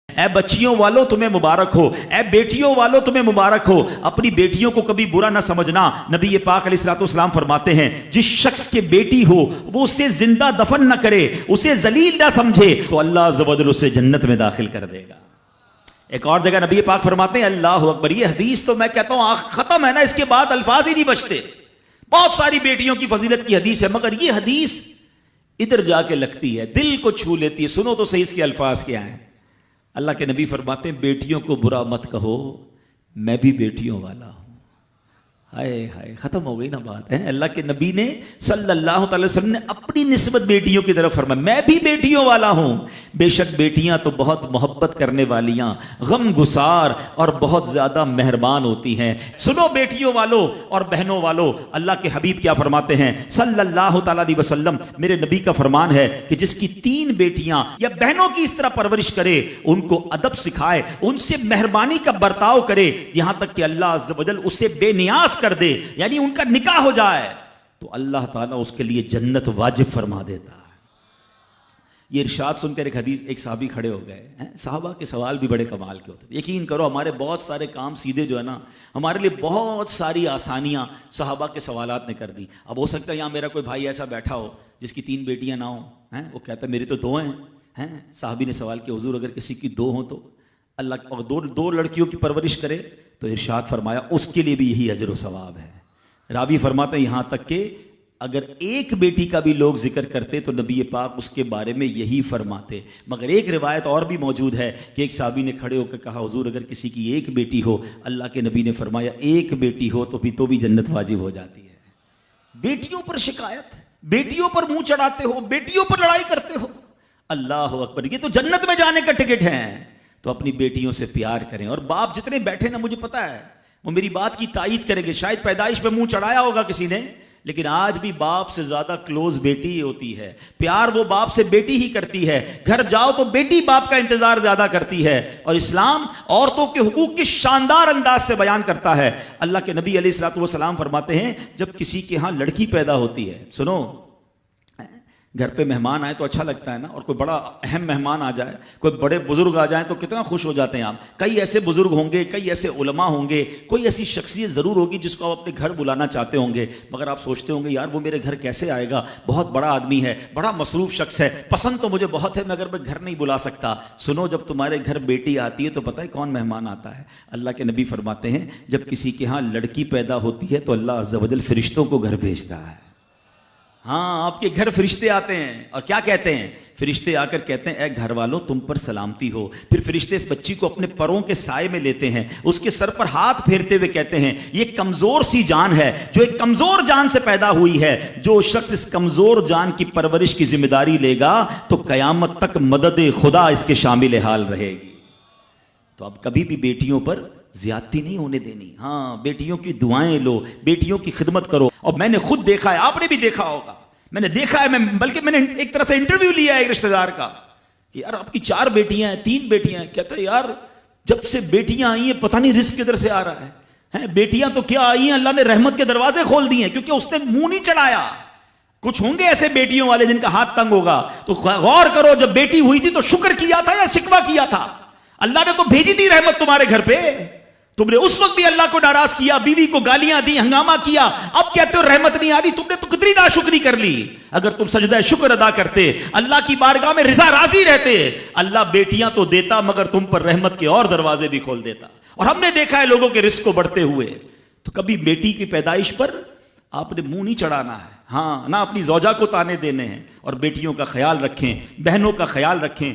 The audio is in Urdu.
اے بچیوں والوں تمہیں مبارک ہو، اے بیٹیوں والوں تمہیں مبارک ہو، اپنی بیٹیوں کو کبھی برا نہ سمجھنا۔ نبی پاک علیہ الصلوۃ والسلام فرماتے ہیں جس شخص کے بیٹی ہو وہ اسے زندہ دفن نہ کرے، اسے ذلیل نہ سمجھے، تو اللہ عز و جل اسے جنت میں داخل کر دے گا۔ ایک اور جگہ نبی پاک فرماتے ہیں اللہ اکبر، یہ حدیث تو میں کہتا ہوں ختم ہے نا، اس کے بعد الفاظ ہی نہیں بچتے۔ بہت ساری بیٹیوں کی فضیلت کی حدیث ہے، مگر یہ حدیث ادھر جا کے لگتی ہے، دل کو چھو لیتی ہے۔ سنو تو صحیح اس کے الفاظ کیا ہیں۔ اللہ کے نبی فرماتے ہیں بیٹیوں کو برا مت کہو، میں بھی بیٹیوں والا ہوں۔ ہائے ہائے، ختم ہو گئی نا بات ہے۔ اللہ کے نبی نے صلی اللہ تعالی وسلم نے اپنی نسبت بیٹیوں کی طرف فرمایا میں بھی بیٹیوں والا ہوں۔ بے شک بیٹیاں تو بہت محبت کرنے والیاں، غم گسار اور بہت زیادہ مہربان ہوتی ہیں۔ سنو بیٹیوں والوں اور بہنوں والوں، اللہ کے حبیب کیا فرماتے ہیں صلی اللہ تعالی علیہ وسلم، میرے نبی کا فرمان ہے کہ جس کی 3 بیٹیاں یا بہنوں کی اس طرح پرورش کرے، ان کو ادب سکھائے، ان سے مہربانی کا برتاؤ کرے، یہاں تک کہ اللہ عز و جل اسے بے نیاز کر دے، یعنی ان کا نکاح ہو جائے، تو اللہ تعالیٰ اس کے لیے جنت واجب فرما دیتا ہے۔ یہ ارشاد سن کر ایک صحابی کھڑے ہو گئے ہیں۔ صحابہ کے سوال بھی بڑے کمال کے ہوتے ہیں۔ یقین کرو ہمارے بہت سارے کام سیدھے جو ہے نا، ہمارے لیے بہت ساری آسانیاں صحابہ کے سوالات نے کر دی۔ اب ہو سکتا ہے یہاں میرا کوئی بھائی ایسا بیٹھا ہو جس کی 3 بیٹیاں نہ ہوں، وہ کہتا ہے میری تو 2 ہیں۔ صحابی نے سوال کیا حضور اگر کسی کی 2 ہوں تو اللہ، اور 2 لڑکیوں کی پرورش کرے تو ارشاد فرمایا اس کے لیے بھی یہی اجر و ثواب ہے۔ راوی فرماتے ہیں یہاں تک کہ اگر ایک بیٹی کا بھی لوگ ذکر کرتے تو نبی پاک اس کے بارے میں یہی فرماتے۔ مگر ایک روایت اور بھی موجود ہے کہ ایک صحابی نے کھڑے ہو کر کہا حضور اگر کسی کی 1 بیٹی ہو، اللہ کے نبی نے فرمایا 1 بیٹی ہو تو بھی جنت واجب ہو جاتی ہے۔ بیٹیوں پر شکایت، بیٹیوں پر منہ چڑھاتے ہو، بیٹیوں پر لڑائی کرتے ہو، اللہ اکبر، یہ تو جنت میں جانے کا ٹکٹ ہے۔ تو اپنی بیٹیوں سے پیار کریں۔ اور باپ جتنے بیٹھے نا، مجھے پتا ہے وہ میری بات کی تائید کریں گے، شاید پیدائش پہ منہ چڑھایا ہوگا کسی نے، لیکن آج بھی باپ سے زیادہ کلوز بیٹی ہی ہوتی ہے۔ پیار وہ باپ سے بیٹی ہی کرتی ہے، گھر جاؤ تو بیٹی باپ کا انتظار زیادہ کرتی ہے۔ اور اسلام عورتوں کے حقوق کی شاندار انداز سے بیان کرتا ہے۔ اللہ کے نبی علیہ الصلوۃ والسلام فرماتے ہیں جب کسی کے ہاں لڑکی پیدا ہوتی ہے، سنو، گھر پہ مہمان آئے تو اچھا لگتا ہے نا، اور کوئی بڑا اہم مہمان آ جائے، کوئی بڑے بزرگ آ جائیں تو کتنا خوش ہو جاتے ہیں آپ۔ کئی ایسے بزرگ ہوں گے، کئی ایسے علماء ہوں گے، کوئی ایسی شخصیت ضرور ہوگی جس کو آپ اپنے گھر بلانا چاہتے ہوں گے، مگر آپ سوچتے ہوں گے یار وہ میرے گھر کیسے آئے گا، بہت بڑا آدمی ہے، بڑا مصروف شخص ہے، پسند تو مجھے بہت ہے مگر میں گھر نہیں بلا سکتا۔ سنو، جب تمہارے گھر بیٹی آتی ہے تو پتہ ہے کون مہمان آتا ہے؟ اللہ کے نبی فرماتے ہیں جب کسی کے ہاں لڑکی پیدا ہوتی ہے تو اللہ عز و جل فرشتوں کو گھر بھیجتا ہے۔ ہاں، آپ کے گھر فرشتے آتے ہیں اور کیا کہتے ہیں؟ فرشتے آ کر کہتے ہیں اے گھر والوں تم پر سلامتی ہو۔ پھر فرشتے اس بچی کو اپنے پروں کے سائے میں لیتے ہیں، اس کے سر پر ہاتھ پھیرتے ہوئے کہتے ہیں یہ کمزور سی جان ہے جو ایک کمزور جان سے پیدا ہوئی ہے، جو شخص اس کمزور جان کی پرورش کی ذمہ داری لے گا تو قیامت تک مدد خدا اس کے شامل حال رہے گی۔ تو اب کبھی بھی بیٹیوں پر زیادتی نہیں ہونے دینی۔ ہاں، بیٹیوں کی دعائیں لو، بیٹیوں کی خدمت کرو۔ اور میں نے خود دیکھا ہے، آپ نے بھی دیکھا ہوگا، میں نے دیکھا ہے، بلکہ میں نے ایک طرح سے انٹرویو لیا ہے ایک رشتہ دار کا کہ یار آپ کی 4 بیٹیاں ہیں، 3 بیٹیاں ہیں، کہتا ہے یار جب سے بیٹیاں آئی ہیں پتہ نہیں رزق کدھر سے آ رہا ہے۔ بیٹیاں تو کیا آئی ہیں، اللہ نے رحمت کے دروازے کھول دیے ہیں، کیونکہ اس نے منہ نہیں چڑھایا۔ کچھ ہوں گے ایسے بیٹیوں والے جن کا ہاتھ تنگ ہوگا، تو غور کرو جب بیٹی ہوئی تھی تو شکر کیا تھا یا شکوہ کیا تھا؟ اللہ نے تو بھیجی تھی رحمت تمہارے گھر پہ، تم نے اس وقت بھی اللہ کو ناراض کیا، بیوی کو گالیاں دی، ہنگامہ کیا، اب کہتے ہو رحمت نہیں آ رہی۔ تم نے تو کتنی ناشکری کر لی۔ اگر تم سجدہ شکر ادا کرتے، اللہ کی بارگاہ میں رضا راضی رہتے، اللہ بیٹیاں تو دیتا مگر تم پر رحمت کے اور دروازے بھی کھول دیتا۔ اور ہم نے دیکھا ہے لوگوں کے رزق کو بڑھتے ہوئے۔ تو کبھی بیٹی کی پیدائش پر آپ نے منہ نہیں چڑھانا ہے، ہاں، نہ اپنی زوجہ کو تانے دینے ہیں، اور بیٹیوں کا خیال رکھیں، بہنوں کا خیال رکھیں۔